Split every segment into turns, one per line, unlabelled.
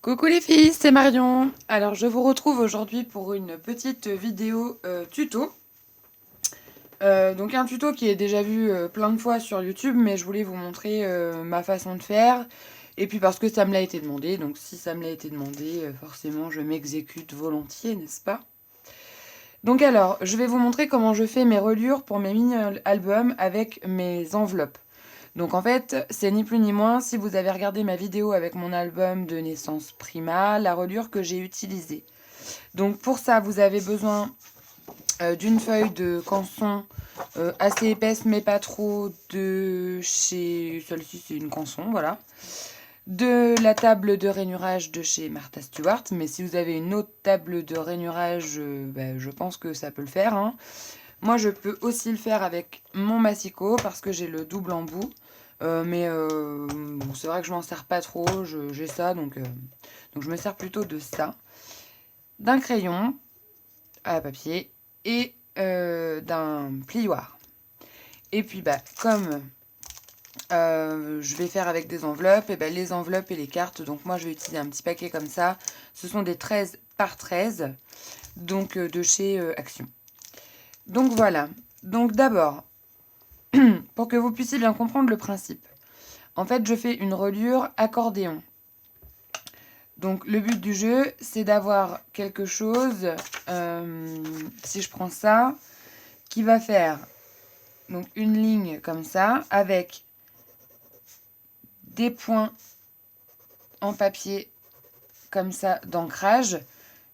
Coucou les filles, c'est Marion. Alors je vous retrouve aujourd'hui pour une petite vidéo tuto. Donc un tuto qui est déjà vu plein de fois sur YouTube, mais je voulais vous montrer ma façon de faire. Et puis parce que ça me l'a été demandé, donc si ça me l'a été demandé, forcément je m'exécute volontiers, n'est-ce pas? Donc alors, je vais vous montrer comment je fais mes reliures pour mes mini-albums avec mes enveloppes. Donc en fait, c'est ni plus ni moins, si vous avez regardé ma vidéo avec mon album de naissance Prima, la reliure que j'ai utilisée. Donc pour ça, vous avez besoin d'une feuille de canson assez épaisse mais pas trop, de chez... Celle-ci c'est une canson, voilà. De la table de rainurage de chez Martha Stewart, mais si vous avez une autre table de rainurage, je pense que ça peut le faire, hein. Moi je peux aussi le faire avec mon massicot parce que j'ai le double embout. Bon, c'est vrai que je m'en sers pas trop, j'ai ça, donc je me sers plutôt de ça. D'un crayon à papier et d'un plioir. Et puis comme je vais faire avec des enveloppes, et les enveloppes et les cartes, donc moi je vais utiliser un petit paquet comme ça. Ce sont des 13 par 13, donc de chez Action. Donc voilà, donc d'abord, pour que vous puissiez bien comprendre le principe. En fait, je fais une reliure accordéon. Donc le but du jeu, c'est d'avoir quelque chose, si je prends ça, qui va faire donc une ligne comme ça, avec des points en papier comme ça d'ancrage,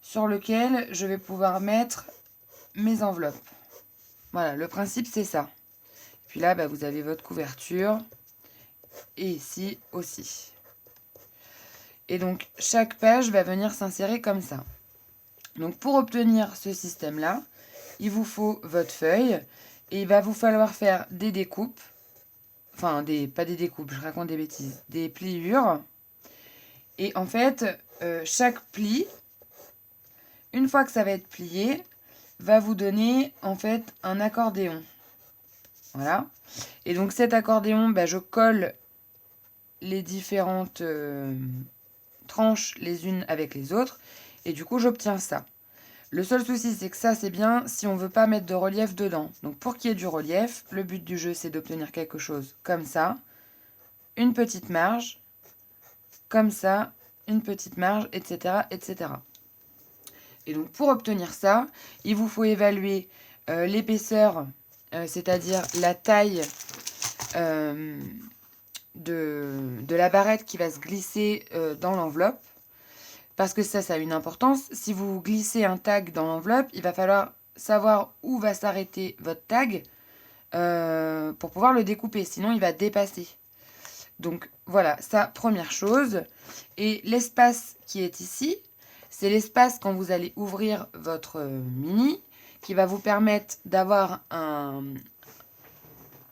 sur lequel je vais pouvoir mettre mes enveloppes. Voilà, le principe c'est ça. Puis là, vous avez votre couverture, et ici aussi. Et donc, chaque page va venir s'insérer comme ça. Donc, pour obtenir ce système-là, il vous faut votre feuille et il va vous falloir faire des découpes. Enfin, pas des découpes, je raconte des bêtises. Des pliures. Et en fait, chaque pli, une fois que ça va être plié, va vous donner en fait un accordéon. Voilà. Et donc, cet accordéon, je colle les différentes tranches les unes avec les autres. Et du coup, j'obtiens ça. Le seul souci, c'est que ça, c'est bien si on veut pas mettre de relief dedans. Donc, pour qu'il y ait du relief, le but du jeu, c'est d'obtenir quelque chose comme ça. Une petite marge. Comme ça. Une petite marge, etc., etc. Et donc, pour obtenir ça, il vous faut évaluer l'épaisseur, c'est-à-dire la taille de la barrette qui va se glisser dans l'enveloppe. Parce que ça a une importance. Si vous glissez un tag dans l'enveloppe, il va falloir savoir où va s'arrêter votre tag pour pouvoir le découper. Sinon, il va dépasser. Donc, voilà, ça, première chose. Et l'espace qui est ici, c'est l'espace quand vous allez ouvrir votre mini qui va vous permettre d'avoir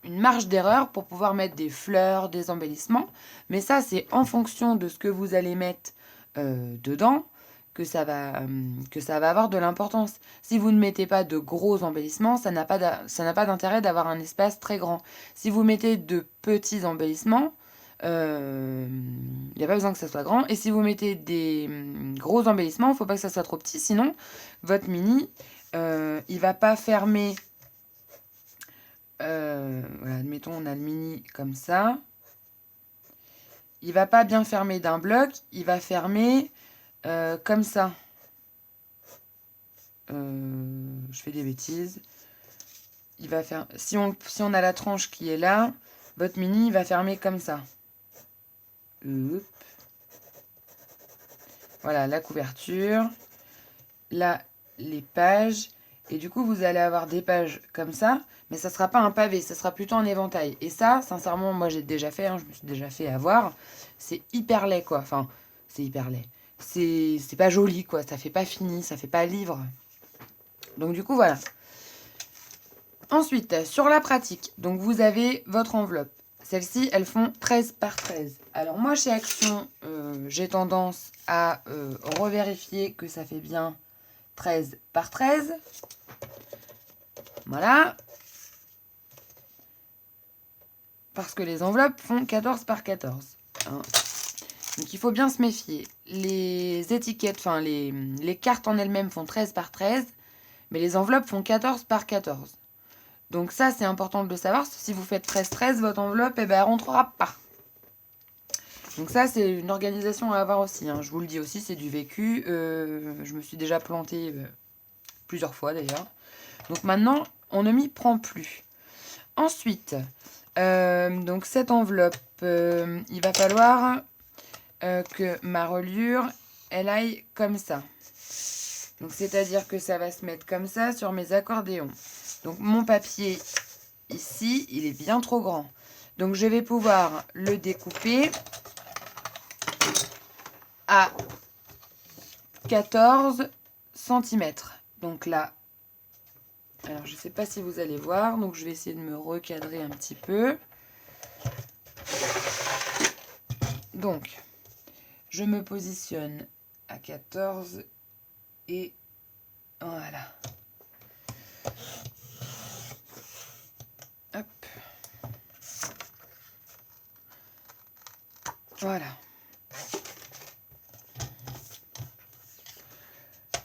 une marge d'erreur pour pouvoir mettre des fleurs, des embellissements. Mais ça, c'est en fonction de ce que vous allez mettre dedans que ça va avoir de l'importance. Si vous ne mettez pas de gros embellissements, ça n'a pas d'intérêt d'avoir un espace très grand. Si vous mettez de petits embellissements, il n'y a pas besoin que ça soit grand. Et si vous mettez des gros embellissements, il ne faut pas que ça soit trop petit, sinon votre mini, il va pas fermer. Voilà, admettons, on a le mini comme ça. Il va pas bien fermer d'un bloc, il va fermer comme ça. Je fais des bêtises. Il va faire. Si on a la tranche qui est là, votre mini il va fermer comme ça. Hop. Voilà la couverture. Là, les pages. Et du coup, vous allez avoir des pages comme ça. Mais ça ne sera pas un pavé, ça sera plutôt un éventail. Et ça, sincèrement, moi j'ai déjà fait, je me suis déjà fait avoir. C'est hyper laid, quoi. Enfin, c'est hyper laid. C'est pas joli, quoi. Ça fait pas fini, ça fait pas livre. Donc du coup, voilà. Ensuite, sur la pratique, donc vous avez votre enveloppe. Celles-ci, elles font 13 par 13. Alors moi, chez Action, j'ai tendance à revérifier que ça fait bien 13 par 13. Voilà. Parce que les enveloppes font 14 par 14. Hein. Donc il faut bien se méfier. Les étiquettes, enfin les cartes en elles-mêmes font 13 par 13, mais les enveloppes font 14 par 14. Donc ça, c'est important de le savoir. Si vous faites 13-13, votre enveloppe, eh ben, elle rentrera pas. Donc ça, c'est une organisation à avoir aussi. Hein. Je vous le dis aussi, c'est du vécu. Je me suis déjà plantée plusieurs fois d'ailleurs. Donc maintenant, on ne m'y prend plus. Ensuite, donc cette enveloppe, il va falloir que ma reliure, elle aille comme ça. Donc c'est-à-dire que ça va se mettre comme ça sur mes accordéons. Donc mon papier ici, il est bien trop grand. Donc je vais pouvoir le découper à 14 cm. Donc là, alors je ne sais pas si vous allez voir, donc je vais essayer de me recadrer un petit peu. Donc, je me positionne à 14 et voilà. Hop. Voilà.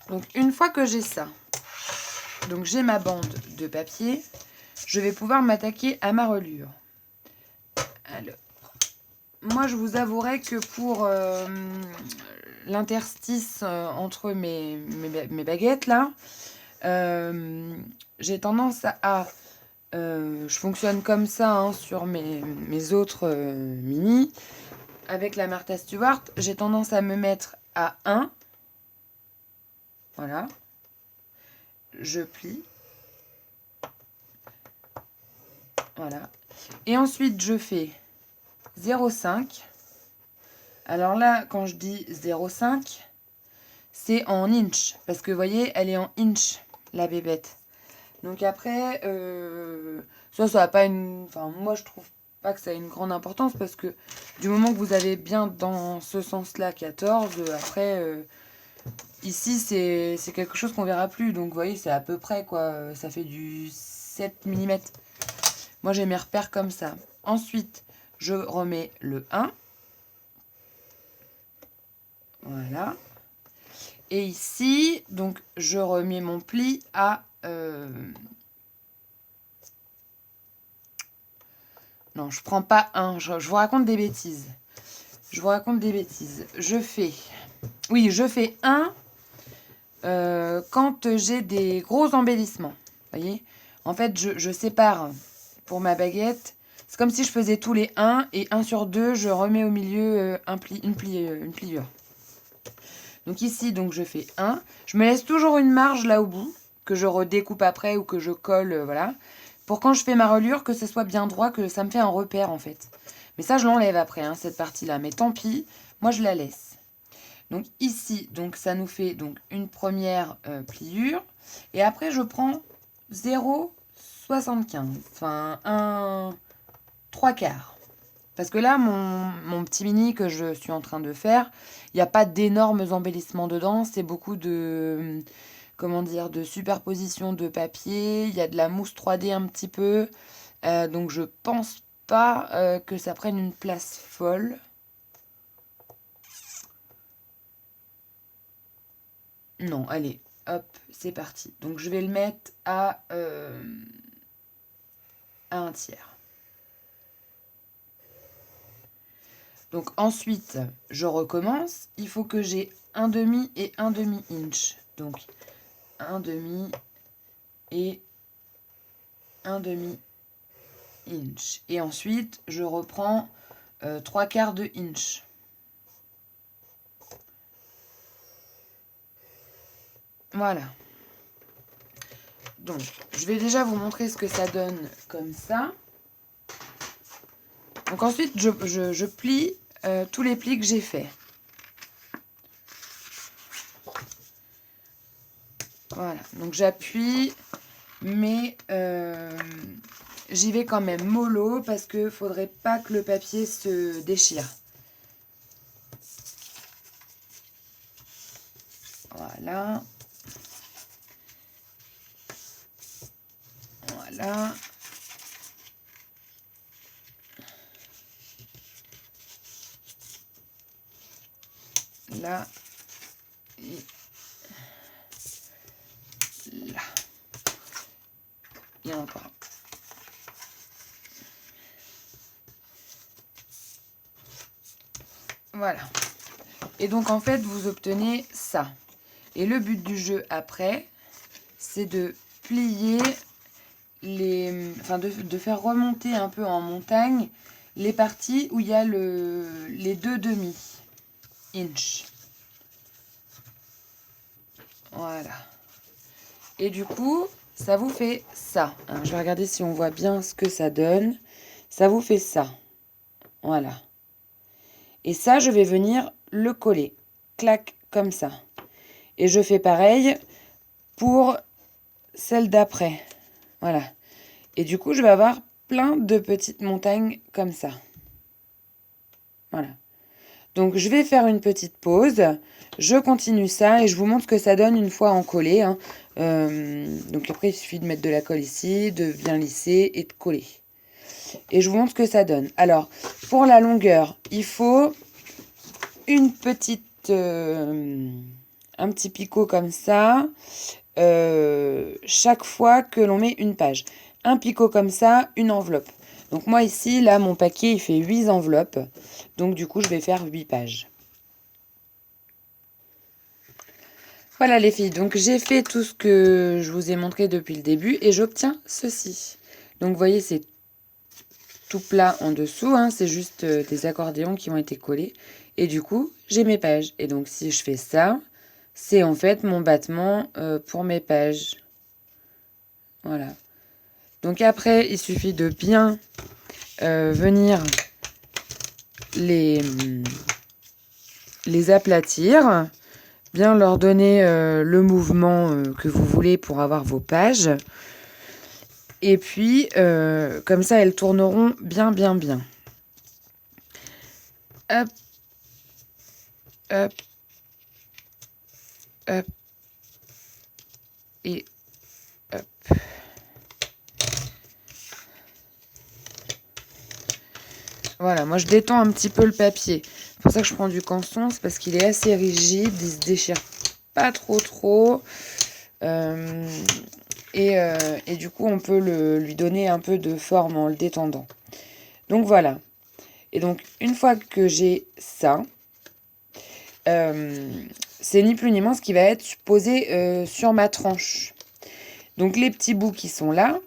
Donc une fois que j'ai ça, donc j'ai ma bande de papier, je vais pouvoir m'attaquer à ma reliure. Alors, moi je vous avouerai que pour l'interstice entre mes baguettes là, j'ai tendance à je fonctionne comme ça hein, sur mes autres mini. Avec la Martha Stewart, j'ai tendance à me mettre à 1. Voilà. Je plie. Voilà. Et ensuite, je fais 0,5. Alors là, quand je dis 0,5, c'est en inch. Parce que vous voyez, elle est en inch, la bébête. Donc après, ça n'a pas une... Enfin, moi, je trouve pas que ça a une grande importance. Parce que du moment que vous avez bien dans ce sens-là 14, après... ici, c'est quelque chose qu'on verra plus. Donc, vous voyez, c'est à peu près, quoi. Ça fait du 7 mm. Moi, j'ai mes repères comme ça. Ensuite, je remets le 1. Voilà. Et ici, donc, je remets mon pli à... Non, je prends pas 1. Je vous raconte des bêtises. Je vous raconte des bêtises. Je fais... Oui, je fais 1 quand j'ai des gros embellissements. Vous voyez ? En fait, je sépare pour ma baguette. C'est comme si je faisais tous les 1 et 1 sur 2, je remets au milieu une pliure. Donc ici, donc je fais 1. Je me laisse toujours une marge là au bout, que je redécoupe après ou que je colle, voilà. Pour quand je fais ma reliure, que ce soit bien droit, que ça me fait un repère en fait. Mais ça, je l'enlève après, hein, cette partie-là. Mais tant pis, moi je la laisse. Donc ici, donc ça nous fait donc une première pliure. Et après, je prends 0,75. Enfin, un 3/4. Parce que là, mon petit mini que je suis en train de faire, il n'y a pas d'énormes embellissements dedans. C'est beaucoup de, comment dire, de superposition de papier. Il y a de la mousse 3D un petit peu. Donc je pense pas que ça prenne une place folle. Non, allez, hop, c'est parti. Donc je vais le mettre à 1/3. Donc ensuite, je recommence. Il faut que j'ai 1/2 et 1/2 inch. Donc 1/2 et 1/2 inch. Et ensuite, je reprends 3/4 de inch. Voilà. Donc, je vais déjà vous montrer ce que ça donne comme ça. Donc ensuite, je plie tous les plis que j'ai faits. Voilà, donc j'appuie, mais j'y vais quand même mollo parce qu'il ne faudrait pas que le papier se déchire. Voilà. Voilà. là et là. Il y en a encore un. Voilà. Et donc en fait, vous obtenez ça. Et le but du jeu après, c'est de plier de faire remonter un peu en montagne les parties où il y a les 2 demi-inch. Voilà. Et du coup, ça vous fait ça. Alors, je vais regarder si on voit bien ce que ça donne. Ça vous fait ça. Voilà. Et ça, je vais venir le coller. Clac, comme ça. Et je fais pareil pour celle d'après. Voilà. Et du coup, je vais avoir plein de petites montagnes comme ça. Voilà. Donc, je vais faire une petite pause. Je continue ça et je vous montre ce que ça donne une fois encollé. Hein. Donc, après, il suffit de mettre de la colle ici, de bien lisser et de coller. Et je vous montre ce que ça donne. Alors, pour la longueur, il faut une petite... un petit picot comme ça. Chaque fois que l'on met une page. Un picot comme ça, une enveloppe. Donc moi ici, là, mon paquet, il fait 8 enveloppes. Donc du coup, je vais faire 8 pages. Voilà les filles, donc j'ai fait tout ce que je vous ai montré depuis le début et j'obtiens ceci. Donc vous voyez, c'est tout plat en dessous, hein, c'est juste des accordéons qui ont été collés. Et du coup, j'ai mes pages. Et donc si je fais ça, c'est en fait mon battement pour mes pages. Voilà. Donc après, il suffit de bien venir les aplatir, bien leur donner le mouvement que vous voulez pour avoir vos pages. Et puis, comme ça, elles tourneront bien, bien, bien. Hop, hop, hop, et hop. Voilà, moi je détends un petit peu le papier. C'est pour ça que je prends du canson, c'est parce qu'il est assez rigide, il se déchire pas trop. Et du coup, on peut lui donner un peu de forme en le détendant. Donc voilà. Et donc, une fois que j'ai ça, c'est ni plus ni moins ce qui va être posé sur ma tranche. Donc, les petits bouts qui sont là,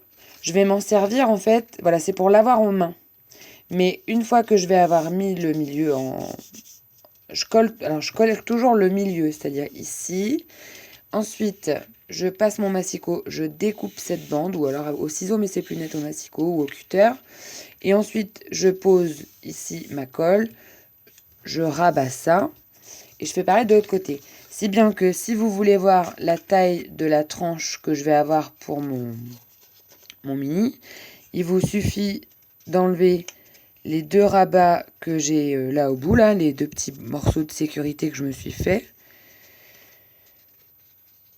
je vais m'en servir en fait. Voilà, c'est pour l'avoir en main. Mais une fois que je vais avoir mis le milieu en... je colle toujours le milieu, c'est-à-dire ici. Ensuite, je passe mon massicot, je découpe cette bande, ou alors au ciseau, mais c'est plus net au massicot ou au cutter. Et ensuite, je pose ici ma colle, je rabats ça, et je fais pareil de l'autre côté. Si bien que si vous voulez voir la taille de la tranche que je vais avoir pour mon mini, il vous suffit d'enlever les 2 rabats que j'ai là au bout, là, les 2 petits morceaux de sécurité que je me suis fait.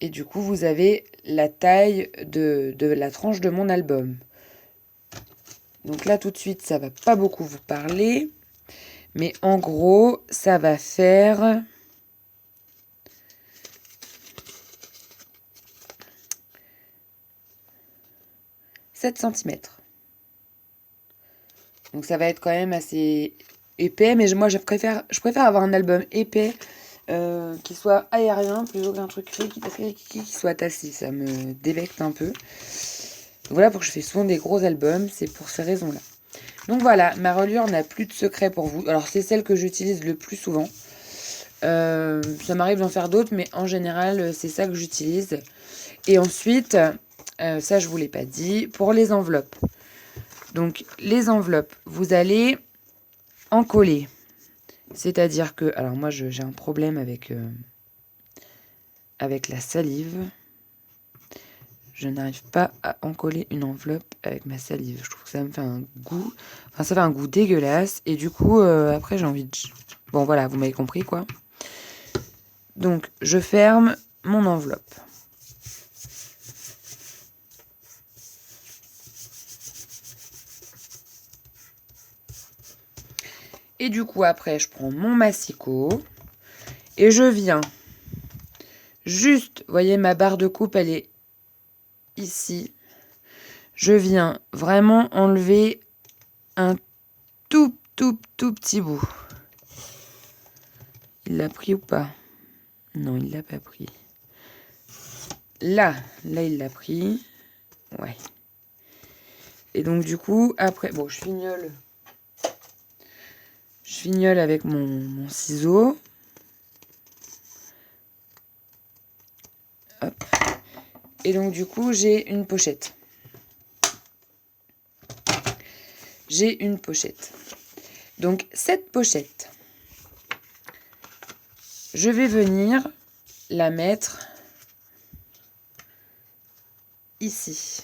Et du coup, vous avez la taille de la tranche de mon album. Donc là, tout de suite, ça va pas beaucoup vous parler. Mais en gros, ça va faire... « 7 cm. Donc ça va être quand même assez épais. Mais moi, je préfère avoir un album épais qui soit aérien plutôt qu'un truc qui soit tassé. Ça me débecte un peu. Voilà pourquoi je fais souvent des gros albums. C'est pour ces raisons-là. Donc voilà, ma reliure n'a plus de secret pour vous. Alors c'est celle que j'utilise le plus souvent. Ça m'arrive d'en faire d'autres, mais en général, c'est ça que j'utilise. Et ensuite, ça je vous l'ai pas dit, pour les enveloppes. Donc les enveloppes, vous allez en coller. C'est-à-dire que, alors moi j'ai un problème avec la salive. Je n'arrive pas à encoller une enveloppe avec ma salive. Je trouve que ça me fait un goût... Enfin, ça fait un goût dégueulasse. Et du coup, après, j'ai envie de... Bon, voilà, vous m'avez compris, quoi. Donc, je ferme mon enveloppe. Et du coup, après, je prends mon massicot. Et je viens juste, vous voyez, ma barre de coupe, elle est ici. Je viens vraiment enlever un tout petit bout. Il l'a pris ou pas? Non, il l'a pas pris. Là, il l'a pris. Ouais. Et donc, du coup, après... Bon, je fignole. Je fignole avec mon ciseau. Hop. Et donc, du coup, j'ai une pochette. J'ai une pochette. Donc, cette pochette, je vais venir la mettre ici.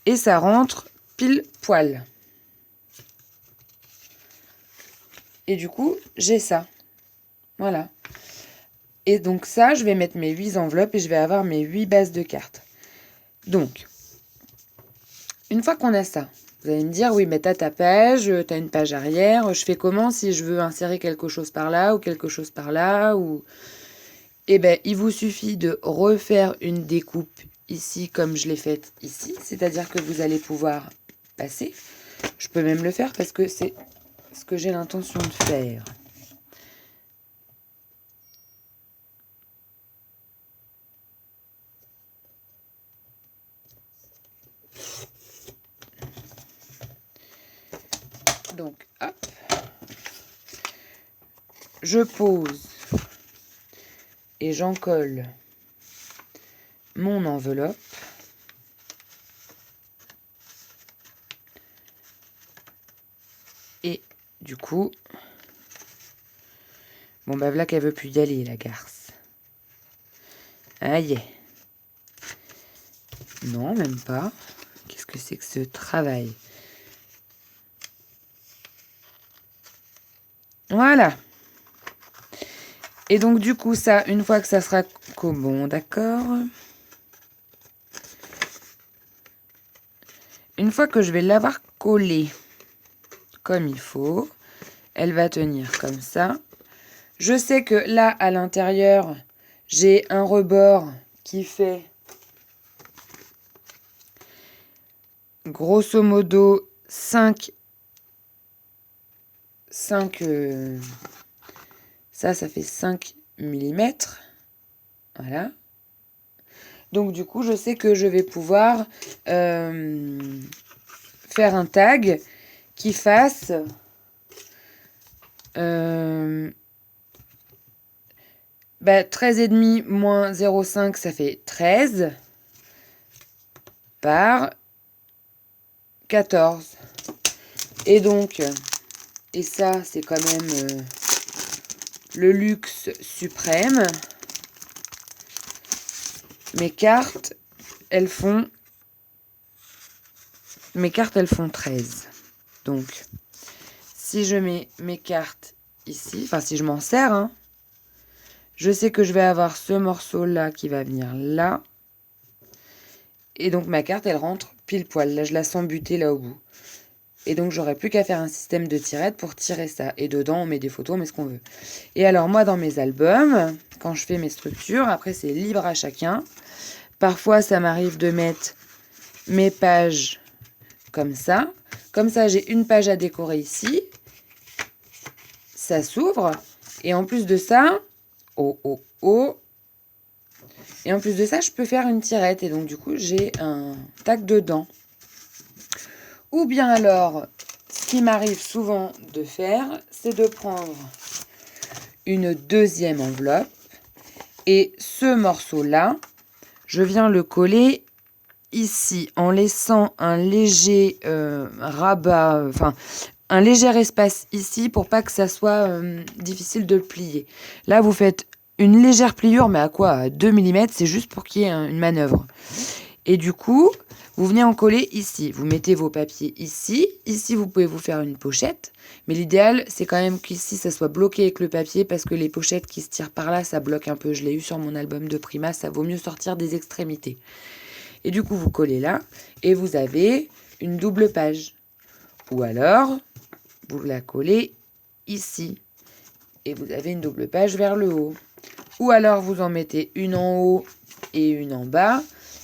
Et ça rentre pile poil. Et du coup, j'ai ça. Voilà. Et donc ça, je vais mettre mes 8 enveloppes et je vais avoir mes 8 bases de cartes. Donc, une fois qu'on a ça, vous allez me dire, oui, mais t'as ta page, t'as une page arrière, je fais comment si je veux insérer quelque chose par là ou quelque chose par là ou... Eh bien, il vous suffit de refaire une découpe ici comme je l'ai faite ici. C'est-à-dire que vous allez pouvoir passer. Je peux même le faire parce que c'est ce que j'ai l'intention de faire. Donc, hop. Je pose et j'en colle mon enveloppe. Et du coup, bon bah voilà qu'elle veut plus y aller, la garce. Aïe. Non, même pas. Qu'est-ce que c'est que ce travail? Voilà. Et donc du coup, ça, une fois que ça sera bon, d'accord. Une fois que je vais l'avoir collée comme il faut, elle va tenir comme ça. Je sais que là, à l'intérieur, j'ai un rebord qui fait grosso modo 5 ça fait 5 mm. Voilà. Donc du coup, je sais que je vais pouvoir faire un tag qui fasse 13,5 moins 0,5, ça fait 13 par 14. Et donc, et ça, c'est quand même le luxe suprême. Mes cartes, elles font 13. Donc, si je mets mes cartes ici, enfin si je m'en sers, hein, je sais que je vais avoir ce morceau-là qui va venir là. Et donc ma carte, elle rentre pile poil. Là, je la sens buter là au bout. Et donc, j'aurais plus qu'à faire un système de tirettes pour tirer ça. Et dedans, on met des photos, on met ce qu'on veut. Et alors, moi, dans mes albums, quand je fais mes structures, après, c'est libre à chacun. Parfois, ça m'arrive de mettre mes pages comme ça. Comme ça, j'ai une page à décorer ici. Ça s'ouvre. Et en plus de ça, et en plus de ça, je peux faire une tirette. Et donc, du coup, j'ai un tac dedans. Ou bien alors, ce qui m'arrive souvent de faire, c'est de prendre une deuxième enveloppe. Et ce morceau-là, je viens le coller ici en laissant un léger rabat, enfin un léger espace ici pour pas que ça soit difficile de le plier. Là, vous faites une légère pliure, mais à quoi? À 2 mm, c'est juste pour qu'il y ait une manœuvre. Et du coup, vous venez en coller ici. Vous mettez vos papiers ici. Ici, vous pouvez vous faire une pochette. Mais l'idéal, c'est quand même qu'ici, ça soit bloqué avec le papier parce que les pochettes qui se tirent par là, ça bloque un peu. Je l'ai eu sur mon album de Prima. Ça vaut mieux sortir des extrémités. Et du coup, vous collez là et vous avez une double page. Ou alors, vous la collez ici. et vous avez une double page vers le haut. Ou alors vous en mettez une en haut et une en bas,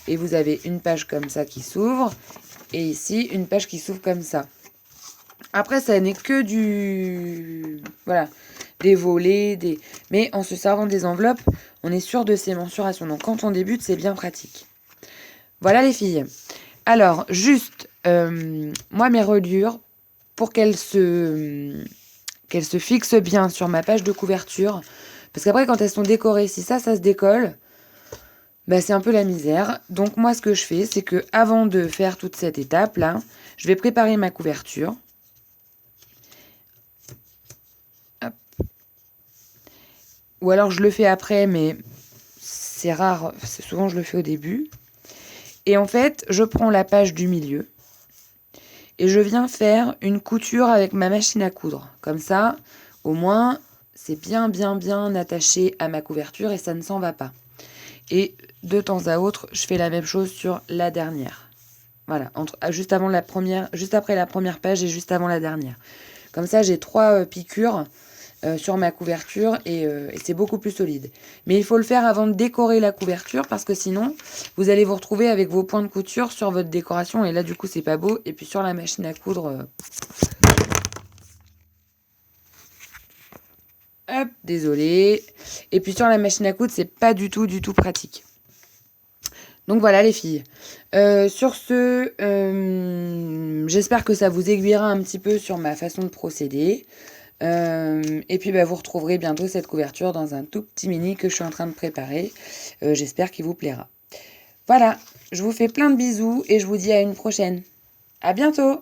et vous avez une page comme ça qui s'ouvre, et ici une page qui s'ouvre comme ça. Après, ça n'est que du... Voilà, des volets, mais en se servant des enveloppes, on est sûr de ces mensurations. Donc quand on débute, c'est bien pratique. Voilà les filles. Alors, juste, moi, mes reliures, pour qu'elles se fixent bien sur ma page de couverture, parce qu'après, quand elles sont décorées, si ça se décolle, bah, c'est un peu la misère. Donc moi, ce que je fais, c'est que avant de faire toute cette étape-là, je vais préparer ma couverture. Hop. Ou alors je le fais après, mais c'est rare, souvent je le fais au début. Et en fait, je prends la page du milieu et je viens faire une couture avec ma machine à coudre. Comme ça, au moins, c'est bien attaché à ma couverture et ça ne s'en va pas. Et de temps à autre, je fais la même chose sur la dernière. Voilà, juste après la première page et juste avant la dernière. Comme ça, j'ai 3 piqûres sur ma couverture et c'est beaucoup plus solide. Mais il faut le faire avant de décorer la couverture parce que sinon, vous allez vous retrouver avec vos points de couture sur votre décoration et là, du coup, c'est pas beau. Et puis sur la machine à coudre... Hop, désolé. Et puis sur la machine à coudre, c'est pas du tout pratique. Donc voilà les filles. Sur ce, j'espère que ça vous aiguillera un petit peu sur ma façon de procéder. Et puis vous retrouverez bientôt cette couverture dans un tout petit mini que je suis en train de préparer. J'espère qu'il vous plaira. Voilà, je vous fais plein de bisous et je vous dis à une prochaine. À bientôt!